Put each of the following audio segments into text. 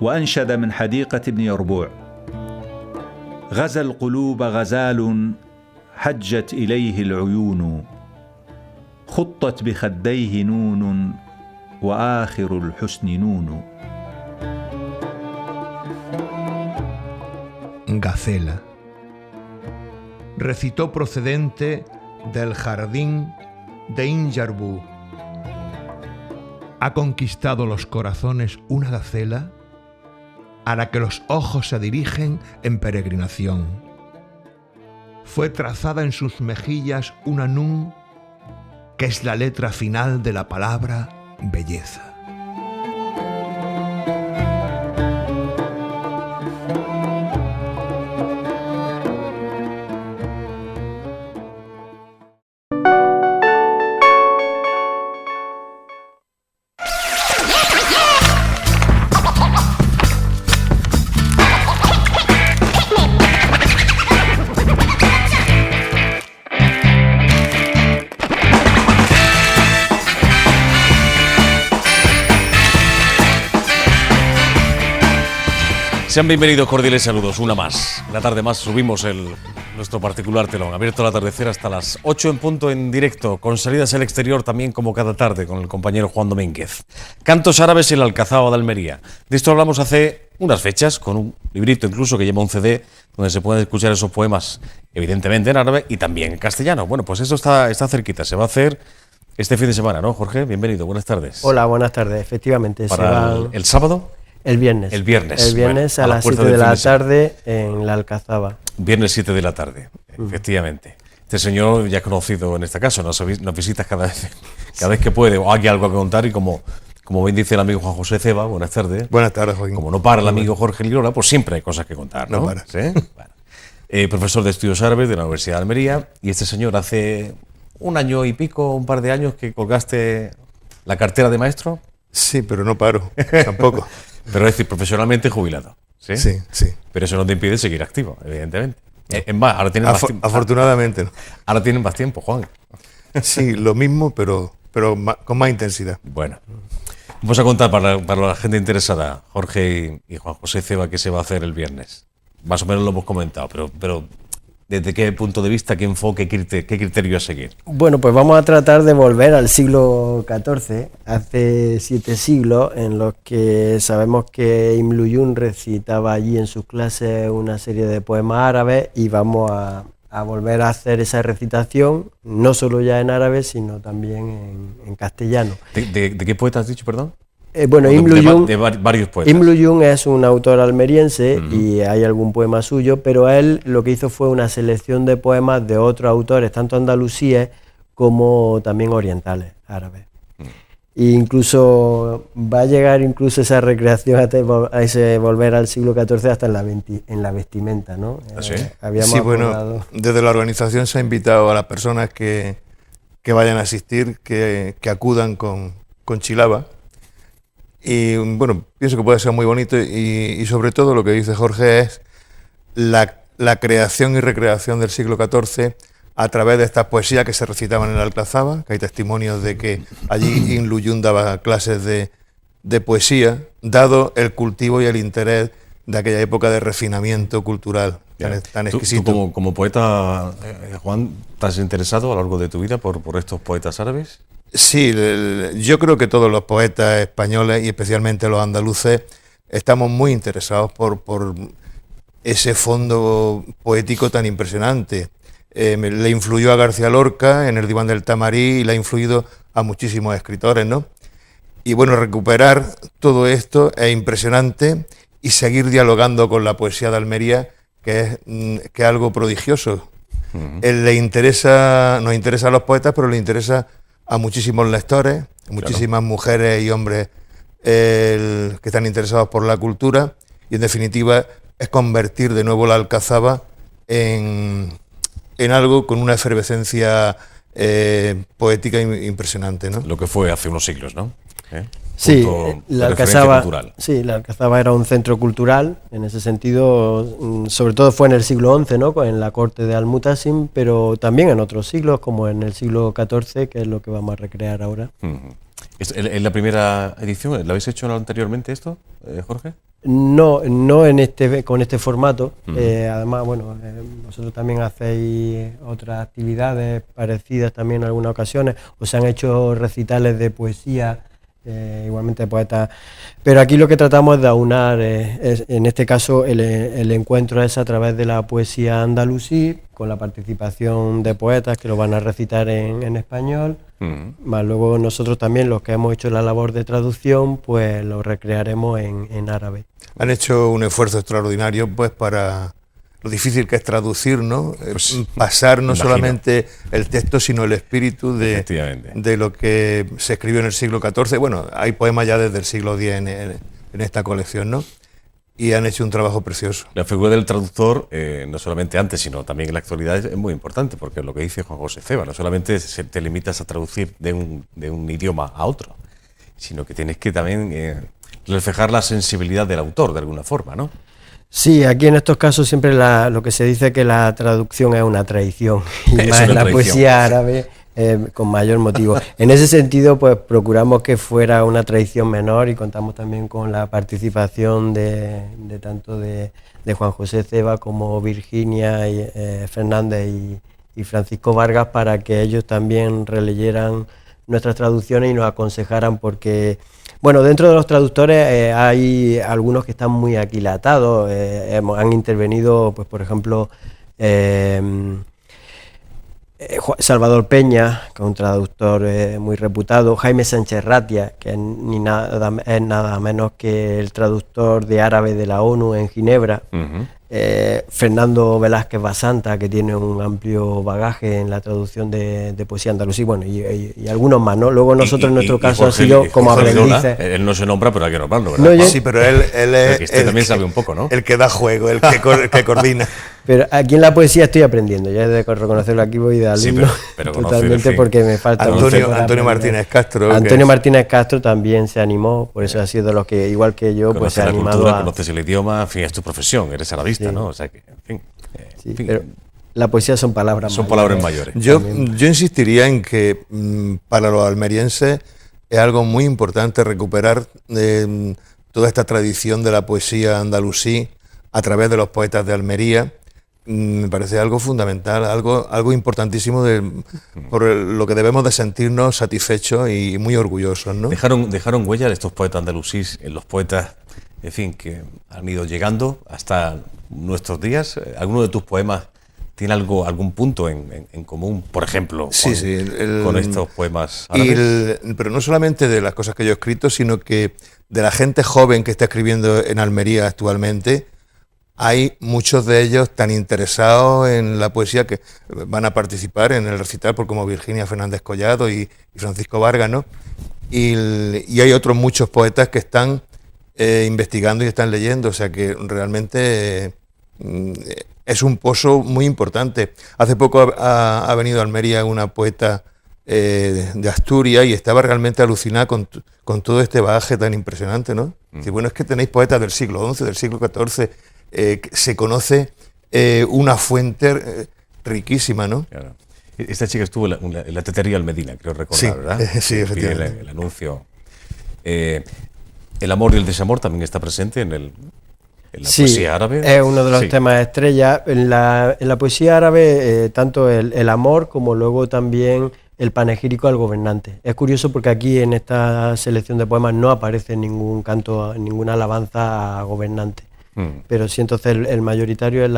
وأنشد من حديقة ابن يربوع: غزا القلوب غزال حجت إليه العيون، خطت بخديه نون وآخر الحسن نون. Gacela. Recitó procedente del jardín de Injarbú. Ha conquistado los corazones una gacela a la que los ojos se dirigen en peregrinación. Fue trazada en sus mejillas una nun, que es la letra final de la palabra belleza. Sean bienvenidos, cordiales saludos, una tarde más, subimos nuestro particular telón, abierto al atardecer hasta las 8 en punto en directo, con salidas al exterior también como cada tarde con el compañero Juan Domínguez. Cantos árabes en la Alcazaba de Almería. De esto hablamos hace unas fechas, con un librito incluso que lleva un CD, donde se pueden escuchar esos poemas, evidentemente en árabe y también en castellano. Bueno, pues eso está cerquita, se va a hacer este fin de semana, ¿no, Jorge? Bienvenido, buenas tardes. Hola, buenas tardes, efectivamente. ¿Para el sábado? El viernes. El viernes. Bueno, a las 7 de la tarde en la Alcazaba. Viernes 7 de la tarde, efectivamente. Este señor ya es conocido en este caso, nos visitas cada vez que puede, o hay algo que contar, y como bien dice el amigo Juan José Ceba, buenas tardes. Buenas tardes, Joaquín. Como no para el amigo Jorge Lirona, pues siempre hay cosas que contar, ¿no? No para. ¿Sí? Bueno. Profesor de Estudios Árabes de la Universidad de Almería, y este señor hace un año y pico, un par de años, que colgaste la cartera de maestro. Sí, pero no paro, tampoco. Pero es decir, profesionalmente jubilado. ¿Sí? Sí, sí. Pero eso no te impide seguir activo, evidentemente. Es más, ahora tienes más tiempo. Afortunadamente no. Ahora tienen más tiempo, Juan. Sí, lo mismo, pero con más intensidad. Bueno, vamos a contar para la gente interesada, Jorge y Juan José Ceba, qué se va a hacer el viernes. Más o menos lo hemos comentado, pero ¿desde qué punto de vista, qué enfoque, qué criterio a seguir? Bueno, pues vamos a tratar de volver al siglo XIV, hace 7 siglos, en los que sabemos que Ibn Luyún recitaba allí en sus clases una serie de poemas árabes, y vamos a volver a hacer esa recitación, no solo ya en árabe, sino también en castellano. ¿De qué poeta has dicho, perdón? Bueno, Ibn Luyún, de varios poetas. Ibn Luyún es un autor almeriense, y hay algún poema suyo, pero él lo que hizo fue una selección de poemas de otros autores, tanto andalusíes como también orientales, árabes. E incluso va a llegar esa recreación a ese volver al siglo XIV hasta en la vestimenta, ¿no? ¿Sí? Sí, bueno, desde la organización se ha invitado a las personas que vayan a asistir, que acudan con chilaba. Y bueno, pienso que puede ser muy bonito, y sobre todo lo que dice Jorge es la creación y recreación del siglo XIV a través de estas poesías que se recitaban en la Alcazaba, que hay testimonios de que allí Ibn Luyún daba clases de poesía, dado el cultivo y el interés de aquella época de refinamiento cultural tan exquisito. ¿Tú como poeta, Juan, estás interesado a lo largo de tu vida por estos poetas árabes? Sí, yo creo que todos los poetas españoles, y especialmente los andaluces, estamos muy interesados por ese fondo poético tan impresionante. Le influyó a García Lorca en el Diván del Tamarí, y le ha influido a muchísimos escritores, ¿no? Y bueno, recuperar todo esto es impresionante, y seguir dialogando con la poesía de Almería, que es algo prodigioso. Nos interesa a los poetas, pero le interesa a muchísimos lectores, muchísimas mujeres y hombres que están interesados por la cultura, y en definitiva es convertir de nuevo la Alcazaba en algo con una efervescencia poética impresionante, ¿no? Lo que fue hace unos siglos, ¿no? Sí, la Alcazaba era un centro cultural, en ese sentido, sobre todo fue en el siglo XI, ¿no?, en la corte de Al-Mutasim, pero también en otros siglos, como en el siglo XIV, que es lo que vamos a recrear ahora. ¿Es la primera edición? ¿Lo habéis hecho anteriormente esto, Jorge? No con este formato. Además, bueno, vosotros también hacéis otras actividades parecidas también en algunas ocasiones, o se han hecho recitales de poesía, igualmente de poetas, pero aquí lo que tratamos es de aunar, en este caso el encuentro es a través de la poesía andalusí, con la participación de poetas que lo van a recitar en español, más luego nosotros también, los que hemos hecho la labor de traducción, pues lo recrearemos en árabe. Han hecho un esfuerzo extraordinario pues para lo difícil que es traducir, ¿no? Pasar no solamente el texto, sino el espíritu de lo que se escribió en el siglo XIV. Bueno, hay poemas ya desde el siglo X en esta colección, ¿no? Y han hecho un trabajo precioso. La figura del traductor, no solamente antes, sino también en la actualidad, es muy importante, porque lo que dice Juan José Ceba, no solamente te limitas a traducir de un idioma a otro, sino que tienes que también reflejar la sensibilidad del autor de alguna forma, ¿no? Sí, aquí en estos casos siempre lo que se dice es que la traducción es una traición, y más en la poesía árabe con mayor motivo. En ese sentido, pues procuramos que fuera una traición menor y contamos también con la participación de tanto de Juan José Ceba como Virginia Fernández y Francisco Vargas, para que ellos también releyeran nuestras traducciones y nos aconsejaran, porque bueno, dentro de los traductores hay algunos que están muy aquilatados, han intervenido, pues por ejemplo, Salvador Peña, que es un traductor muy reputado, Jaime Sánchez Ratia, que es nada menos que el traductor de árabe de la ONU en Ginebra, Fernando Velázquez Basanta, que tiene un amplio bagaje en la traducción de poesía andalusí, bueno, y algunos más, ¿no? Luego nosotros en nuestro caso ha sido como aprendices. Él no se nombra, pero hay que nombrarlo, ¿verdad? No, sí, pero él es también sabe un poco, ¿no? El que da juego, el que coordina. Pero aquí en la poesía estoy aprendiendo, ya he de reconocerlo, aquí voy de alumno, sí, pero totalmente, en fin, porque me falta Antonio Martínez Castro. Antonio Martínez Castro también se animó, por eso ha sido de los que, igual que yo, pues se ha animado cultura, conoces el idioma, en fin, es tu profesión, eres arabista, sí, ¿no? O sea que, en fin. Pero la poesía son palabras mayores. Yo insistiría en que para los almerienses es algo muy importante recuperar toda esta tradición de la poesía andalusí a través de los poetas de Almería. Me parece algo fundamental, algo importantísimo por lo que debemos de sentirnos satisfechos y muy orgullosos, ¿no? Dejaron huella de estos poetas andalusíes en los poetas, en fin, que han ido llegando hasta nuestros días. ¿Alguno de tus poemas tiene algún punto en común, por ejemplo, con estos poemas árabes? Pero no solamente de las cosas que yo he escrito, sino que de la gente joven que está escribiendo en Almería actualmente. Hay muchos de ellos tan interesados en la poesía que van a participar en el recital, como Virginia Fernández Collado y Francisco Vargas, ¿no? Y hay otros muchos poetas que están investigando y están leyendo, o sea que realmente es un pozo muy importante. Hace poco ha venido a Almería una poeta de Asturias y estaba realmente alucinada con todo este bagaje tan impresionante, ¿no? Y bueno, es que tenéis poetas del siglo XI, del siglo XIV, se conoce una fuente riquísima, ¿no? Claro. Esta chica estuvo en la tetería Almedina, creo recordar, sí, ¿verdad? Sí, efectivamente. El anuncio. El amor y el desamor también está presente en la poesía árabe. Es uno de los temas estrella. En la poesía árabe, tanto el amor como luego también el panegírico al gobernante. Es curioso porque aquí en esta selección de poemas no aparece ningún canto, ninguna alabanza a gobernante. Pero sí, entonces el mayoritario es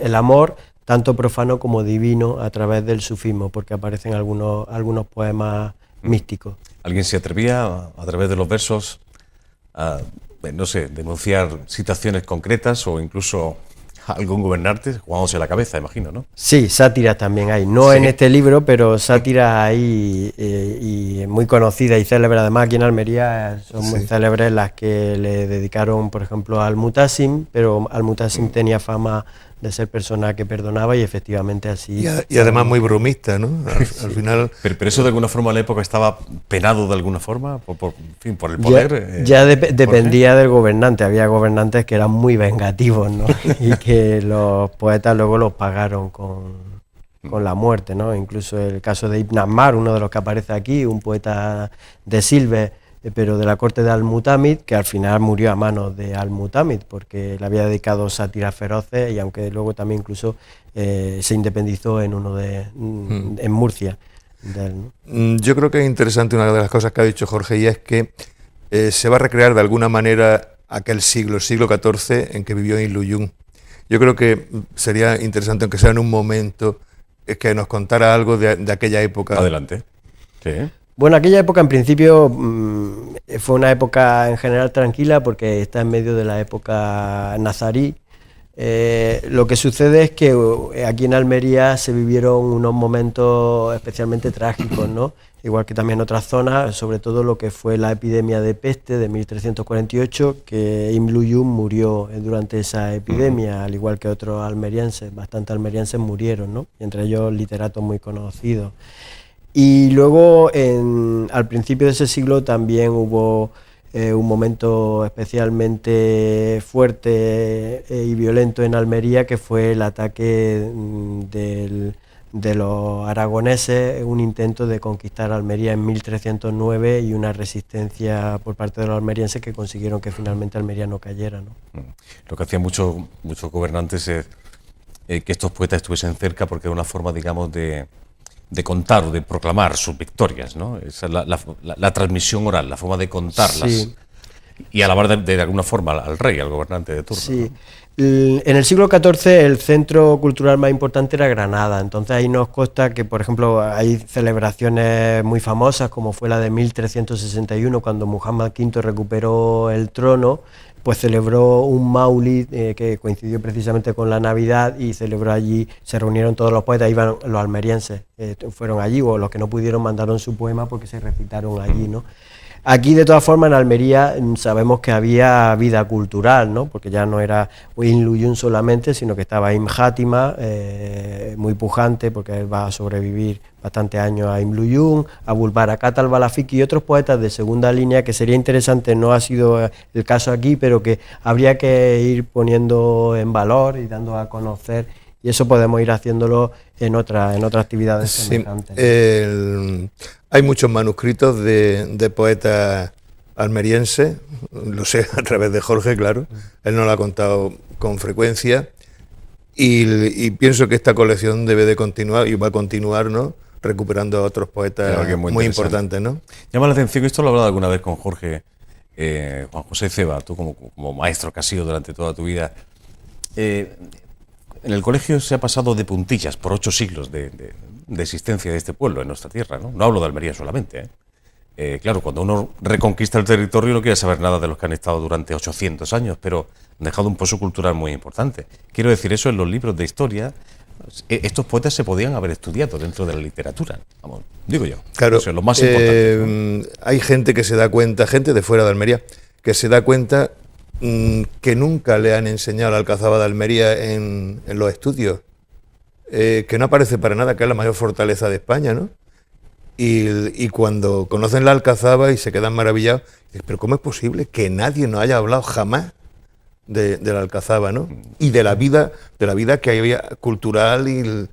el amor, tanto profano como divino, a través del sufismo, porque aparecen algunos poemas místicos. ¿Alguien se atrevía a través de los versos a, no sé, denunciar situaciones concretas o incluso a algún gobernante jugándose la cabeza, imagino, ¿no? Sí, sátiras también hay, no en este libro, pero sátiras hay y muy conocidas y célebres. Además, aquí en Almería son muy célebres las que le dedicaron, por ejemplo, al Mutasim, pero al Mutasim tenía fama de ser persona que perdonaba y efectivamente así. Y además muy bromista, ¿no? Al final. Pero eso de alguna forma en la época estaba penado de alguna forma, por el poder. Ya dependía del gobernante. Había gobernantes que eran muy vengativos, ¿no? Y que los poetas luego los pagaron con la muerte, ¿no? Incluso el caso de Ibn Ammar, uno de los que aparece aquí, un poeta de Silves, pero de la corte de Al-Mutámid, que al final murió a manos de Al-Mutámid, porque le había dedicado sátiras feroces, y aunque luego también incluso se independizó en en Murcia. Yo creo que es interesante una de las cosas que ha dicho Jorge, y es que se va a recrear de alguna manera aquel siglo, el siglo XIV, en que vivió Ibn Luyún. Yo creo que sería interesante, aunque sea en un momento, que nos contara algo de aquella época. Adelante. Sí. Bueno, aquella época en principio fue una época en general tranquila, porque está en medio de la época nazarí. Lo que sucede es que aquí en Almería se vivieron unos momentos especialmente trágicos, ¿no? Igual que también en otras zonas, sobre todo lo que fue la epidemia de peste de 1348, que Ibn Luyún murió durante esa epidemia, al igual que otros almerienses, bastantes almerienses murieron, ¿no? Y entre ellos literatos muy conocidos. Y luego, al principio de ese siglo, también hubo un momento especialmente fuerte y violento en Almería, que fue el ataque de los aragoneses, un intento de conquistar Almería en 1309 y una resistencia por parte de los almerienses que consiguieron que finalmente Almería no cayera, ¿no? Lo que hacían muchos gobernantes es que estos poetas estuviesen cerca, porque era una forma, digamos, de contar o de proclamar sus victorias, ¿no? Esa es la transmisión oral, la forma de contarlas. Sí. Y alabar de alguna forma al rey, al gobernante de turno. Sí. ¿no? En el siglo XIV el centro cultural más importante era Granada, entonces ahí nos consta que, por ejemplo, hay celebraciones muy famosas, como fue la de 1361, cuando Muhammad V recuperó el trono, pues celebró un maulid que coincidió precisamente con la Navidad, y celebró allí, se reunieron todos los poetas, iban los almerienses, fueron allí, o los que no pudieron mandaron su poema porque se recitaron allí, ¿no? Aquí, de todas formas, en Almería sabemos que había vida cultural, ¿no? Porque ya no era Ibn Luyún solamente, sino que estaba Ibn Játima, muy pujante, porque él va a sobrevivir bastantes años a Ibn Luyún, Abul Barakat al-Balafiki y otros poetas de segunda línea, que sería interesante, no ha sido el caso aquí, pero que habría que ir poniendo en valor y dando a conocer, y eso podemos ir haciéndolo en otras actividades semejantes. Hay muchos manuscritos de poetas almerienses, lo sé a través de Jorge, claro, él nos lo ha contado con frecuencia, y pienso que esta colección debe de continuar, y va a continuar, ¿no?, recuperando a otros poetas muy importantes, ¿no? Llama la atención, esto lo he hablado alguna vez con Jorge, Juan José Ceba, tú como maestro que has sido durante toda tu vida. En el colegio se ha pasado de puntillas por 8 siglos de existencia de este pueblo en nuestra tierra, ¿no? No hablo de Almería solamente, ¿eh? Claro, cuando uno reconquista el territorio no quiere saber nada de los que han estado durante 800 años, pero han dejado un pozo cultural muy importante. Quiero decir, eso en los libros de historia, estos poetas se podían haber estudiado dentro de la literatura, vamos, digo yo. Claro, o sea, lo más importante, ¿no? Hay gente que se da cuenta, gente de fuera de Almería, que se da cuenta que nunca le han enseñado la Alcazaba de Almería en los estudios, que no aparece para nada, que es la mayor fortaleza de España, ¿no? Y cuando conocen la Alcazaba y se quedan maravillados, dicen, pero ¿cómo es posible que nadie nos haya hablado jamás de la Alcazaba, ¿no? Y de la vida que había cultural y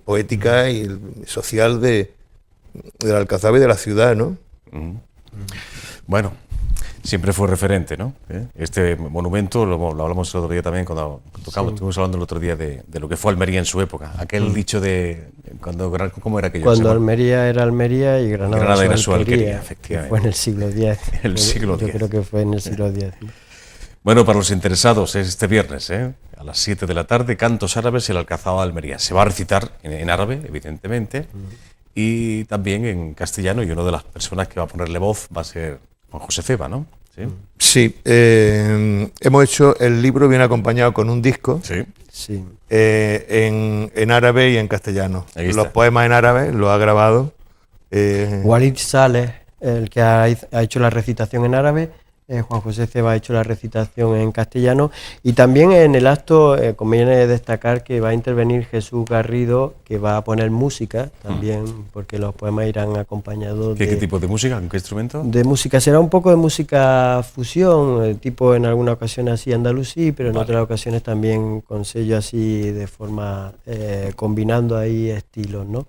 poética y social de la Alcazaba y de la ciudad, ¿no? Bueno, siempre fue referente, ¿no? Este monumento, lo hablamos el otro día también, cuando tocamos, estuvimos hablando el otro día de lo que fue Almería en su época. Aquel dicho de, ¿cómo era aquello? Cuando Almería era Almería y Granada era su alquería, efectivamente. Fue en el siglo X. El siglo X. Yo creo que fue en el siglo X. Bueno, para los interesados, es este viernes, a las 7 de la tarde, Cantos Árabes y el Alcazaba de Almería. Se va a recitar en árabe, evidentemente, y también en castellano, y una de las personas que va a ponerle voz va a ser Juan José Ceba, ¿no? Sí, hemos hecho, el libro viene acompañado con un disco, sí. En árabe y en castellano. Los poemas en árabe los ha grabado Walid Saleh, el que ha hecho la recitación en árabe. Juan José Ceba ha hecho la recitación en castellano, y también en el acto conviene destacar que va a intervenir Jesús Garrido, que va a poner música también, porque los poemas irán acompañados ¿Qué tipo de música? ¿Con qué instrumento? De música, será un poco de música fusión, tipo en alguna ocasión así andalusí, pero en otras ocasiones también con sello así de forma combinando ahí estilos, ¿no?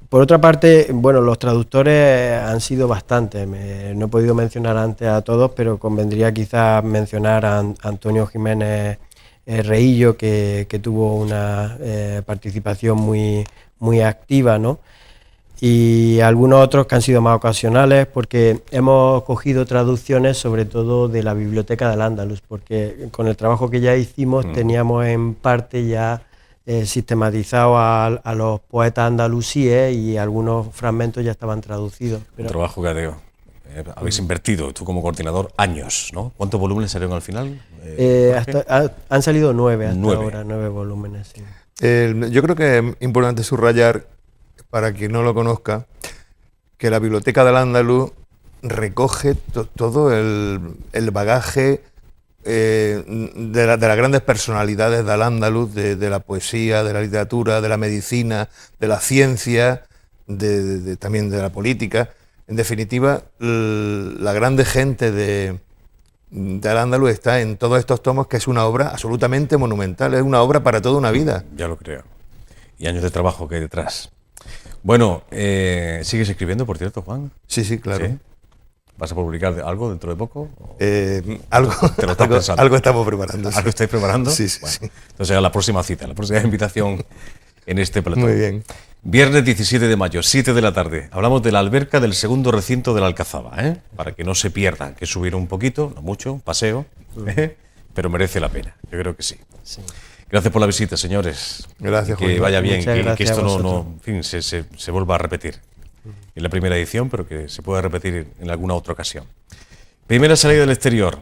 Por otra parte, bueno, los traductores han sido bastantes. No he podido mencionar antes a todos, pero convendría quizás mencionar a Antonio Jiménez Reillo, que tuvo una participación muy activa, ¿no? Y algunos otros que han sido más ocasionales, porque hemos cogido traducciones sobre todo de la Biblioteca del Andaluz, porque con el trabajo que ya hicimos teníamos en parte ya sistematizado a los poetas andalusíes y algunos fragmentos ya estaban traducidos. Un trabajo que habéis invertido, tú como coordinador, años, ¿no? ¿Cuántos volúmenes salieron al final? Han salido 9 hasta ahora, 9 volúmenes. Sí. Yo creo que es importante subrayar, para quien no lo conozca, que la Biblioteca del Andaluz recoge todo el bagaje de las grandes personalidades del Andaluz, de la poesía, de la literatura, de la medicina, de la ciencia, también de la política. En definitiva, la grande gente del Andaluz está en todos estos tomos, que es una obra absolutamente monumental, es una obra para toda una vida. Ya lo creo. Y años de trabajo que hay detrás. Bueno, ¿sigues escribiendo, por cierto, Juan? Sí, claro. ¿Sí? ¿Vas a publicar algo dentro de poco? Algo, ¿Te lo estás pensando? Algo estamos preparando. ¿Algo estáis preparando? Sí. Bueno, entonces a la próxima cita, la próxima invitación en este plató. Muy bien. Viernes 17 de mayo, 7 de la tarde. Hablamos de la alberca del segundo recinto de la Alcazaba, para que no se pierdan, que subir un poquito, no mucho, un paseo, pero merece la pena, yo creo que sí. Gracias por la visita, señores. Gracias, Juan. Que vaya bien, que esto no, en fin, se vuelva a repetir. En la primera edición, pero que se pueda repetir en alguna otra ocasión. Primera salida del exterior.